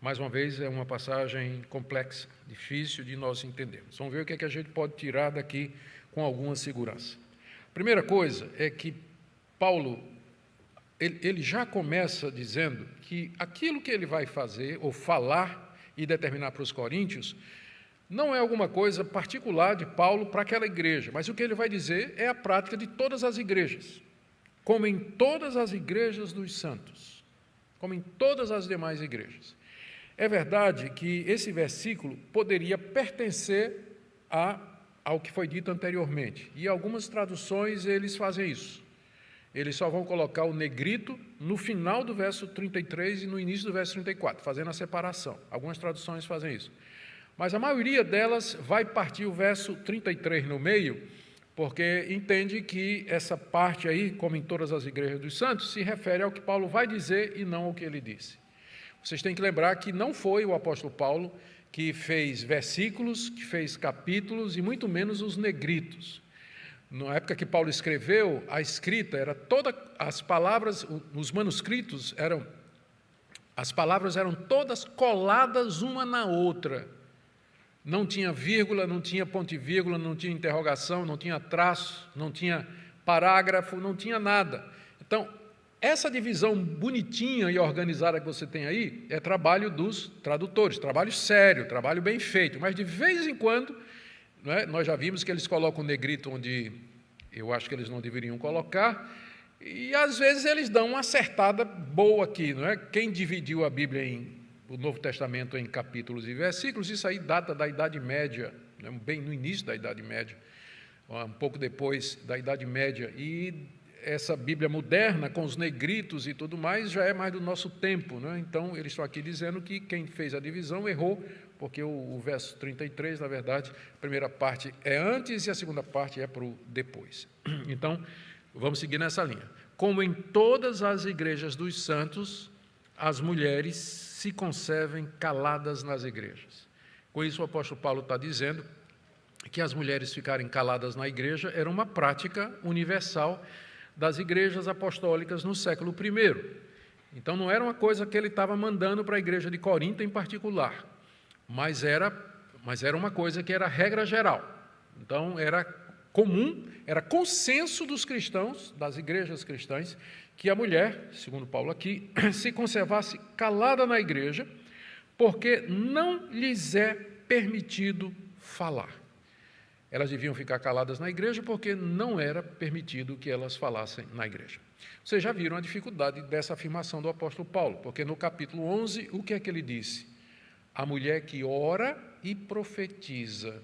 Mais uma vez, é uma passagem complexa, difícil de nós entendermos. Vamos ver o que é que a gente pode tirar daqui com alguma segurança. A primeira coisa é que Paulo, ele já começa dizendo que aquilo que ele vai fazer, ou falar e determinar para os coríntios, não é alguma coisa particular de Paulo para aquela igreja, mas o que ele vai dizer é a prática de todas as igrejas, como em todas as igrejas dos santos, como em todas as demais igrejas. É verdade que esse versículo poderia pertencer ao que foi dito anteriormente, e algumas traduções eles fazem isso. Eles só vão colocar o negrito no final do verso 33 e no início do verso 34, fazendo a separação. Algumas traduções fazem isso. Mas a maioria delas vai partir o verso 33 no meio, porque entende que essa parte aí, como em todas as igrejas dos santos, se refere ao que Paulo vai dizer e não ao que ele disse. Vocês têm que lembrar que não foi o apóstolo Paulo que fez versículos, que fez capítulos e muito menos os negritos. Na época que Paulo escreveu, a escrita era toda, as palavras, os manuscritos as palavras eram todas coladas uma na outra. Não tinha vírgula, não tinha ponto e vírgula, não tinha interrogação, não tinha traço, não tinha parágrafo, não tinha nada. Então, essa divisão bonitinha e organizada que você tem aí é trabalho dos tradutores, trabalho sério, trabalho bem feito, mas de vez em quando, né, nós já vimos que eles colocam o negrito onde eu acho que eles não deveriam colocar, e às vezes eles dão uma acertada boa aqui, não é? Quem dividiu a Bíblia o Novo Testamento em capítulos e versículos, isso aí data da Idade Média, né, bem no início da Idade Média, um pouco depois da Idade Média, e essa Bíblia moderna, com os negritos e tudo mais, já é mais do nosso tempo, né? Então, eles estão aqui dizendo que quem fez a divisão errou, porque o verso 33, na verdade, a primeira parte é antes e a segunda parte é para o depois. Então, vamos seguir nessa linha. Como em todas as igrejas dos santos, as mulheres se conservem caladas nas igrejas. Com isso, o apóstolo Paulo está dizendo que as mulheres ficarem caladas na igreja era uma prática universal das igrejas apostólicas no século I. Então, não era uma coisa que ele estava mandando para a igreja de Corinto em particular, mas era uma coisa que era regra geral. Então, era comum, era consenso dos cristãos, das igrejas cristãs, que a mulher, segundo Paulo aqui, se conservasse calada na igreja, porque não lhes é permitido falar. Elas deviam ficar caladas na igreja porque não era permitido que elas falassem na igreja. Vocês já viram a dificuldade dessa afirmação do apóstolo Paulo, porque no capítulo 11, o que é que ele disse? A mulher que ora e profetiza.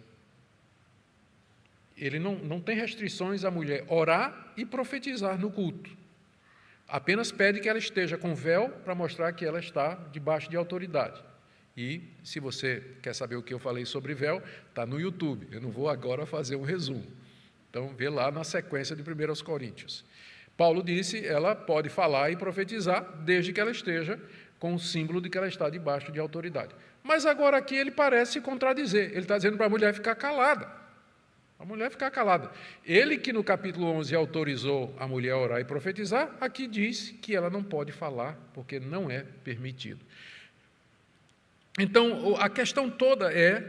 Ele não tem restrições à mulher orar e profetizar no culto. Apenas pede que ela esteja com véu para mostrar que ela está debaixo de autoridade. E, se você quer saber o que eu falei sobre véu, está no YouTube. Eu não vou agora fazer um resumo. Então, vê lá na sequência de 1 Coríntios. Paulo disse, ela pode falar e profetizar, desde que ela esteja com o símbolo de que ela está debaixo de autoridade. Mas agora aqui ele parece se contradizer. Ele está dizendo para a mulher ficar calada. A mulher ficar calada. Ele que no capítulo 11 autorizou a mulher a orar e profetizar, aqui diz que ela não pode falar, porque não é permitido. Então, a questão toda é,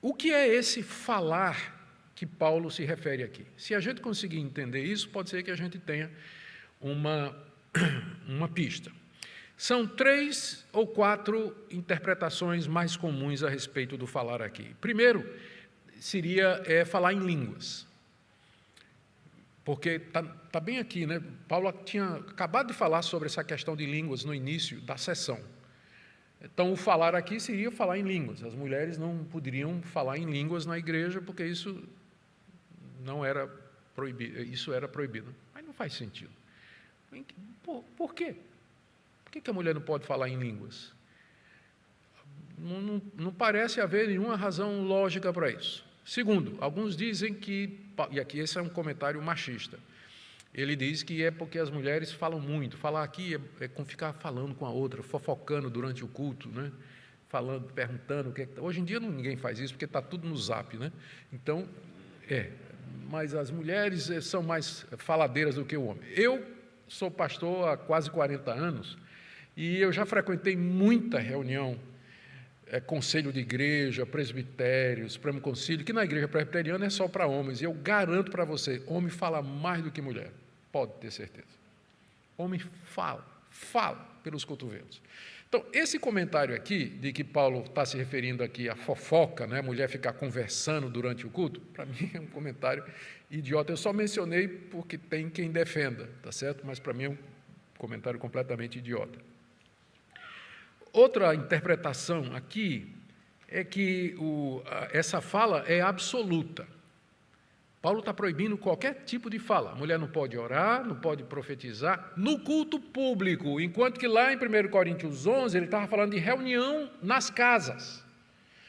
o que é esse falar que Paulo se refere aqui? Se a gente conseguir entender isso, pode ser que a gente tenha uma pista. São 3 ou 4 interpretações mais comuns a respeito do falar aqui. Primeiro, seria falar em línguas. Porque está bem aqui, né? Paulo tinha acabado de falar sobre essa questão de línguas no início da sessão. Então, o falar aqui seria falar em línguas. As mulheres não poderiam falar em línguas na igreja, porque isso não era proibido, isso era proibido. Mas não faz sentido. Por quê? Por que a mulher não pode falar em línguas? Não parece haver nenhuma razão lógica para isso. Segundo, alguns dizem que, e aqui esse é um comentário machista, ele diz que é porque as mulheres falam muito. Falar aqui é com ficar falando com a outra, fofocando durante o culto, né? Falando, perguntando. Hoje em dia ninguém faz isso, porque está tudo no zap, né? Então, mas as mulheres são mais faladeiras do que o homem. Eu sou pastor há quase 40 anos e eu já frequentei muita reunião, conselho de igreja, presbitério, Supremo Concílio, que na igreja presbiteriana é só para homens. E eu garanto para você, homem fala mais do que mulher. Pode ter certeza. Homem fala pelos cotovelos. Então, esse comentário aqui, de que Paulo está se referindo aqui à fofoca, né, a mulher ficar conversando durante o culto, para mim é um comentário idiota. Eu só mencionei porque tem quem defenda, tá certo? Mas para mim é um comentário completamente idiota. Outra interpretação aqui é que essa fala é absoluta. Paulo está proibindo qualquer tipo de fala. A mulher não pode orar, não pode profetizar no culto público, enquanto que lá em 1 Coríntios 11 ele estava falando de reunião nas casas.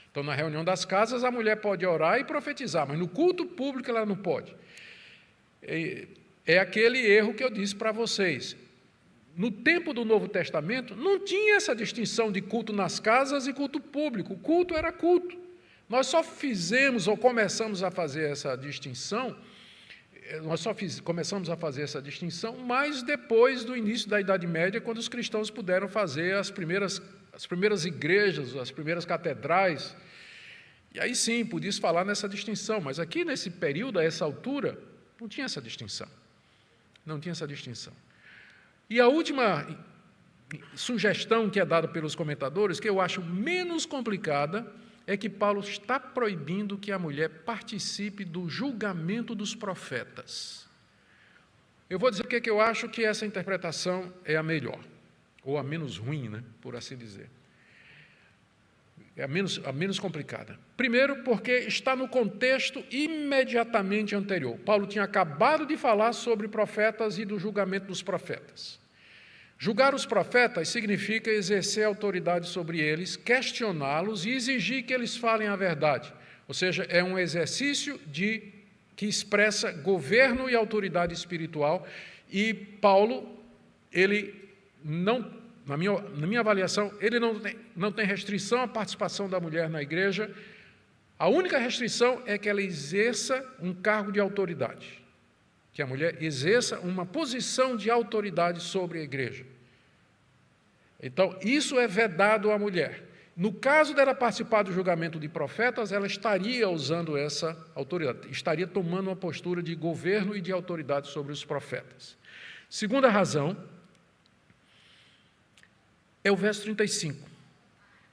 Então, na reunião das casas, a mulher pode orar e profetizar, mas no culto público ela não pode. É aquele erro que eu disse para vocês. No tempo do Novo Testamento, não tinha essa distinção de culto nas casas e culto público. O culto era culto. Nós só fizemos ou começamos a fazer essa distinção, mas depois do início da Idade Média, quando os cristãos puderam fazer as primeiras igrejas, as primeiras catedrais. E aí sim, podia-se falar nessa distinção, mas aqui nesse período, a essa altura, não tinha essa distinção. Não tinha essa distinção. E a última sugestão que é dada pelos comentadores, que eu acho menos complicada, é que Paulo está proibindo que a mulher participe do julgamento dos profetas. Eu vou dizer porque que eu acho que essa interpretação é a melhor, ou a menos ruim, né, por assim dizer. É a menos complicada. Primeiro, porque está no contexto imediatamente anterior. Paulo tinha acabado de falar sobre profetas e do julgamento dos profetas. Julgar os profetas significa exercer autoridade sobre eles, questioná-los e exigir que eles falem a verdade. Ou seja, é um exercício que expressa governo e autoridade espiritual. E Paulo, ele não, na minha avaliação, ele não tem restrição à participação da mulher na igreja. A única restrição é que ela exerça um cargo de autoridade, que a mulher exerça uma posição de autoridade sobre a igreja. Então, isso é vedado à mulher. No caso dela participar do julgamento de profetas, ela estaria usando essa autoridade, estaria tomando uma postura de governo e de autoridade sobre os profetas. Segunda razão é o verso 35.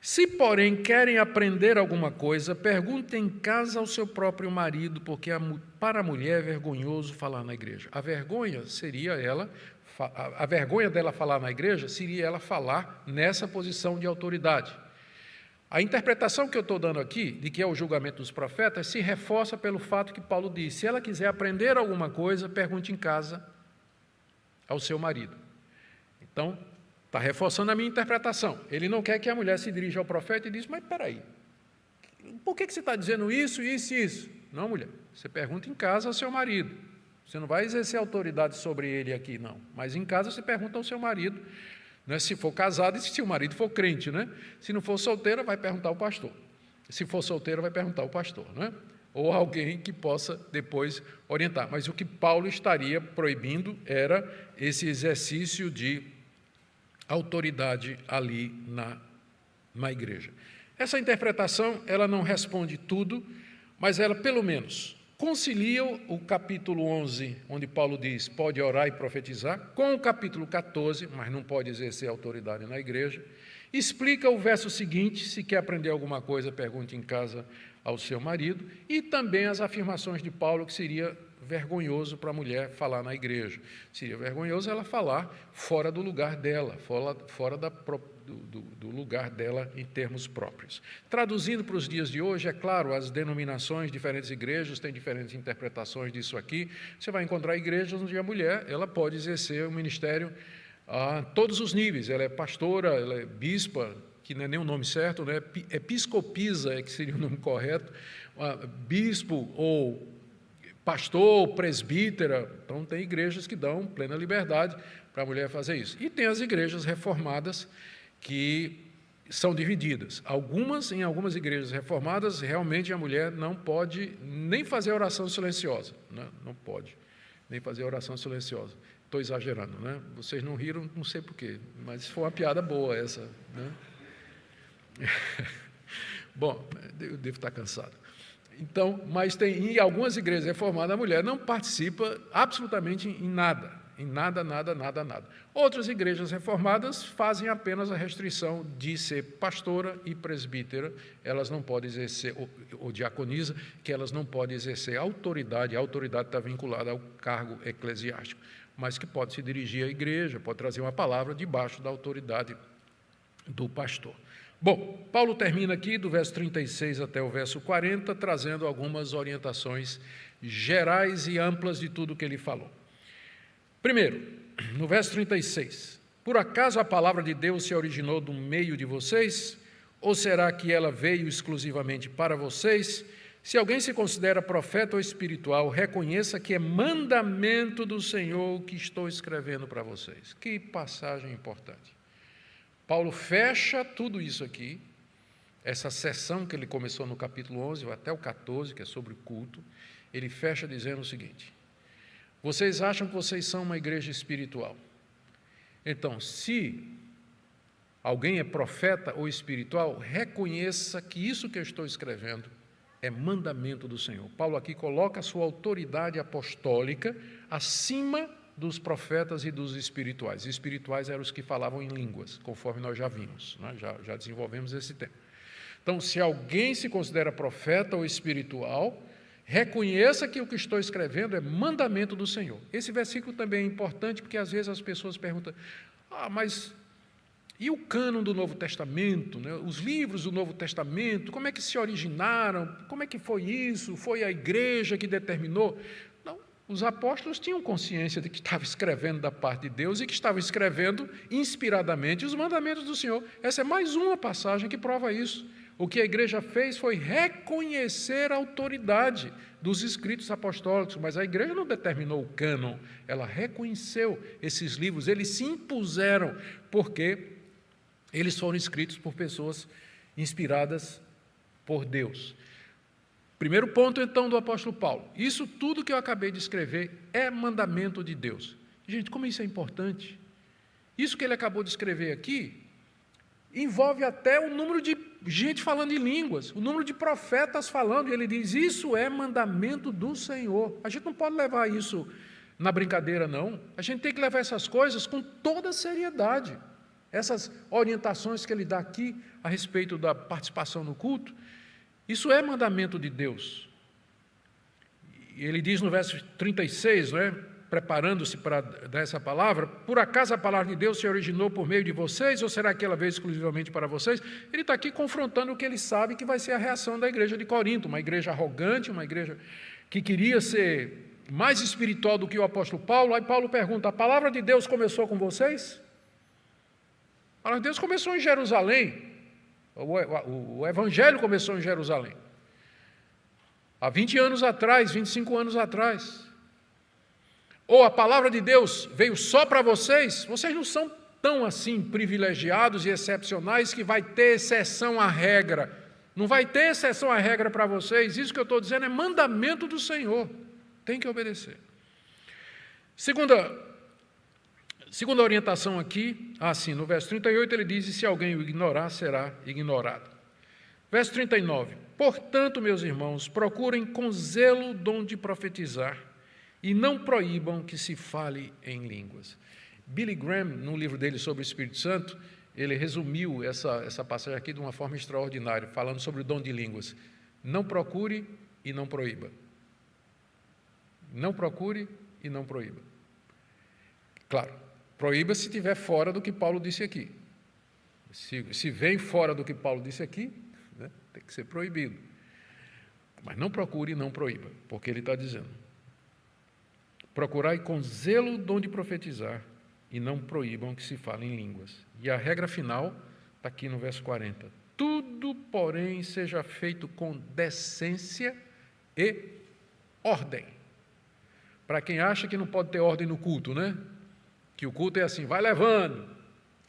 Se, porém, querem aprender alguma coisa, perguntem em casa ao seu próprio marido, porque para a mulher é vergonhoso falar na igreja. A vergonha dela falar na igreja seria ela falar nessa posição de autoridade. A interpretação que eu estou dando aqui, de que é o julgamento dos profetas, se reforça pelo fato que Paulo diz: se ela quiser aprender alguma coisa, pergunte em casa ao seu marido. Então, está reforçando a minha interpretação. Ele não quer que a mulher se dirija ao profeta e diz: mas espera aí, por que você está dizendo isso, isso e isso? Não, mulher, você pergunta em casa ao seu marido. Você não vai exercer autoridade sobre ele aqui, não. Mas em casa você pergunta ao seu marido, né, se for casado e se o marido for crente, né? Se não for solteira, vai perguntar ao pastor. Se for solteira, vai perguntar ao pastor, né? Ou alguém que possa depois orientar. Mas o que Paulo estaria proibindo era esse exercício de autoridade ali na igreja. Essa interpretação, ela não responde tudo, mas ela, pelo menos, concilia o capítulo 11, onde Paulo diz, pode orar e profetizar, com o capítulo 14, mas não pode exercer autoridade na igreja. Explica o verso seguinte, se quer aprender alguma coisa, pergunte em casa ao seu marido, e também as afirmações de Paulo, que seria vergonhoso para a mulher falar na igreja. Seria vergonhoso ela falar fora do lugar dela, fora do lugar dela em termos próprios. Traduzindo para os dias de hoje, é claro, as denominações, diferentes igrejas têm diferentes interpretações disso aqui. Você vai encontrar igrejas onde a mulher ela pode exercer o ministério a todos os níveis. Ela é pastora, ela é bispa, que não é nem o nome certo, né? Episcopisa é que seria o nome correto, bispo ou pastor, presbítera. Então, tem igrejas que dão plena liberdade para a mulher fazer isso. E tem as igrejas reformadas que são divididas. Em algumas igrejas reformadas, realmente a mulher não pode nem fazer oração silenciosa. Né? Não pode nem fazer oração silenciosa. Estou exagerando, né? Vocês não riram, não sei porquê, mas foi uma piada boa essa, né? Bom, eu devo estar cansado. Então, mas em algumas igrejas reformadas, a mulher não participa absolutamente em nada. Nada. Outras igrejas reformadas fazem apenas a restrição de ser pastora e presbítera, elas não podem exercer, ou diaconisa, que elas não podem exercer autoridade, a autoridade está vinculada ao cargo eclesiástico, mas que pode se dirigir à igreja, pode trazer uma palavra debaixo da autoridade do pastor. Bom, Paulo termina aqui do verso 36 até o verso 40, trazendo algumas orientações gerais e amplas de tudo o que ele falou. Primeiro, no verso 36, por acaso a palavra de Deus se originou do meio de vocês? Ou será que ela veio exclusivamente para vocês? Se alguém se considera profeta ou espiritual, reconheça que é mandamento do Senhor o que estou escrevendo para vocês. Que passagem importante. Paulo fecha tudo isso aqui, essa sessão que ele começou no capítulo 11 até o 14, que é sobre o culto, ele fecha dizendo o seguinte: vocês acham que vocês são uma igreja espiritual. Então, se alguém é profeta ou espiritual, reconheça que isso que eu estou escrevendo é mandamento do Senhor. Paulo aqui coloca a sua autoridade apostólica acima dos profetas e dos espirituais. Espirituais eram os que falavam em línguas, conforme nós já vimos, né? Já desenvolvemos esse tema. Então, se alguém se considera profeta ou espiritual, reconheça que o que estou escrevendo é mandamento do Senhor. Esse versículo também é importante, porque às vezes as pessoas perguntam, mas e o cânon do Novo Testamento, né? Os livros do Novo Testamento, como é que se originaram? Como é que foi isso? Foi a igreja que determinou? Não, os apóstolos tinham consciência de que estava escrevendo da parte de Deus e que estava escrevendo inspiradamente os mandamentos do Senhor. Essa é mais uma passagem que prova isso. O que a igreja fez foi reconhecer a autoridade dos escritos apostólicos, mas a igreja não determinou o cânon, ela reconheceu esses livros, eles se impuseram, porque eles foram escritos por pessoas inspiradas por Deus. Primeiro ponto, então, do apóstolo Paulo. Isso tudo que eu acabei de escrever é mandamento de Deus. Gente, como isso é importante. Isso que ele acabou de escrever aqui envolve até o número de gente falando em línguas, o número de profetas falando, e ele diz, isso é mandamento do Senhor. A gente não pode levar isso na brincadeira, não. A gente tem que levar essas coisas com toda a seriedade. Essas orientações que ele dá aqui a respeito da participação no culto, isso é mandamento de Deus. E ele diz no verso 36, né, preparando-se para dar essa palavra, por acaso a palavra de Deus se originou por meio de vocês, ou será que ela veio exclusivamente para vocês? Ele está aqui confrontando o que ele sabe que vai ser a reação da igreja de Corinto, uma igreja arrogante, uma igreja que queria ser mais espiritual do que o apóstolo Paulo. Aí Paulo pergunta, a palavra de Deus começou com vocês? A palavra de Deus começou em Jerusalém, o evangelho começou em Jerusalém, há 20 anos atrás, 25 anos atrás. Ou a palavra de Deus veio só para vocês? Vocês não são tão assim privilegiados e excepcionais que vai ter exceção à regra. Não vai ter exceção à regra para vocês. Isso que eu estou dizendo é mandamento do Senhor. Tem que obedecer. Segunda orientação aqui, assim, no verso 38 ele diz, e se alguém o ignorar, será ignorado. Verso 39, portanto, meus irmãos, procurem com zelo o dom de profetizar, e não proíbam que se fale em línguas. Billy Graham, no livro dele sobre o Espírito Santo, ele resumiu essa passagem aqui de uma forma extraordinária, falando sobre o dom de línguas. Não procure e não proíba. Não procure e não proíba. Claro, proíba se estiver fora do que Paulo disse aqui. Se vem fora do que Paulo disse aqui, né, tem que ser proibido. Mas não procure e não proíba, porque ele está dizendo, procurai com zelo o dom de profetizar e não proíbam que se fale em línguas. E a regra final está aqui no verso 40. Tudo, porém, seja feito com decência e ordem. Para quem acha que não pode ter ordem no culto, né? Que o culto é assim, vai levando.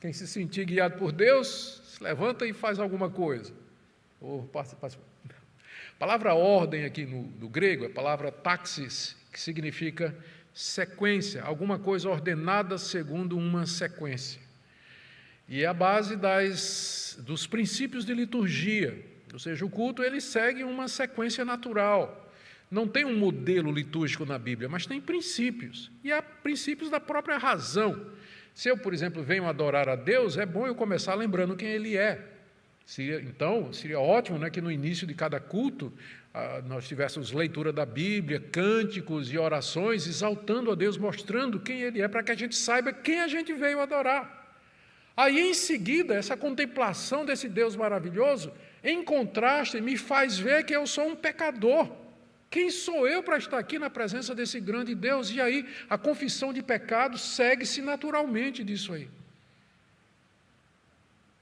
Quem se sentir guiado por Deus, se levanta e faz alguma coisa. A palavra ordem aqui no grego é a palavra taxis, que significa sequência, alguma coisa ordenada segundo uma sequência. E é a base dos princípios de liturgia, ou seja, o culto ele segue uma sequência natural. Não tem um modelo litúrgico na Bíblia, mas tem princípios, e há princípios da própria razão. Se eu, por exemplo, venho adorar a Deus, é bom eu começar lembrando quem Ele é. Então, seria ótimo, né, que no início de cada culto nós tivéssemos leitura da Bíblia, cânticos e orações, exaltando a Deus, mostrando quem Ele é, para que a gente saiba quem a gente veio adorar. Aí, em seguida, essa contemplação desse Deus maravilhoso, em contraste, me faz ver que eu sou um pecador. Quem sou eu para estar aqui na presença desse grande Deus? E aí, a confissão de pecado segue-se naturalmente disso aí.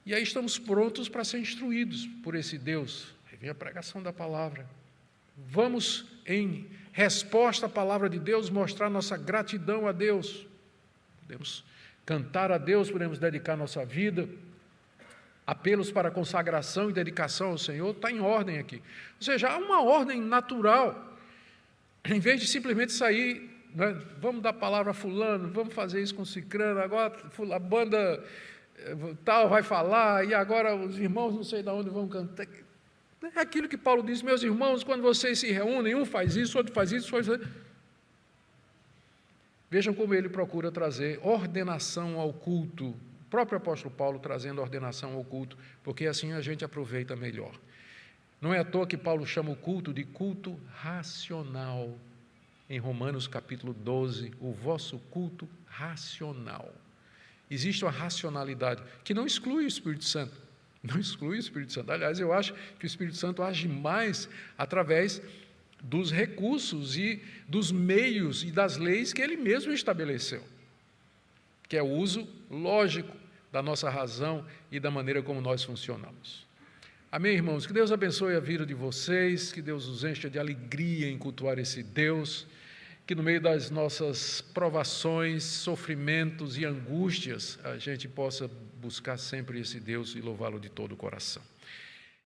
E aí estamos prontos para ser instruídos por esse Deus. Aí vem a pregação da palavra. Vamos, em resposta à palavra de Deus, mostrar nossa gratidão a Deus. Podemos cantar a Deus, podemos dedicar nossa vida. Apelos para consagração e dedicação ao Senhor, está em ordem aqui. Ou seja, há uma ordem natural. Em vez de simplesmente sair, né, vamos dar palavra a fulano, vamos fazer isso com cicrano, agora a banda tal vai falar, e agora os irmãos não sei de onde vão cantar. É aquilo que Paulo diz, meus irmãos, quando vocês se reúnem, um faz isso, outro faz isso, outro faz isso. Vejam como ele procura trazer ordenação ao culto. O próprio apóstolo Paulo trazendo ordenação ao culto, porque assim a gente aproveita melhor. Não é à toa que Paulo chama o culto de culto racional. Em Romanos capítulo 12, o vosso culto racional. Existe uma racionalidade que não exclui o Espírito Santo. Não exclui o Espírito Santo. Aliás, eu acho que o Espírito Santo age mais através dos recursos e dos meios e das leis que ele mesmo estabeleceu, que é o uso lógico da nossa razão e da maneira como nós funcionamos. Amém, irmãos? Que Deus abençoe a vida de vocês, que Deus os encha de alegria em cultuar esse Deus, que no meio das nossas provações, sofrimentos e angústias, a gente possa buscar sempre esse Deus e louvá-lo de todo o coração.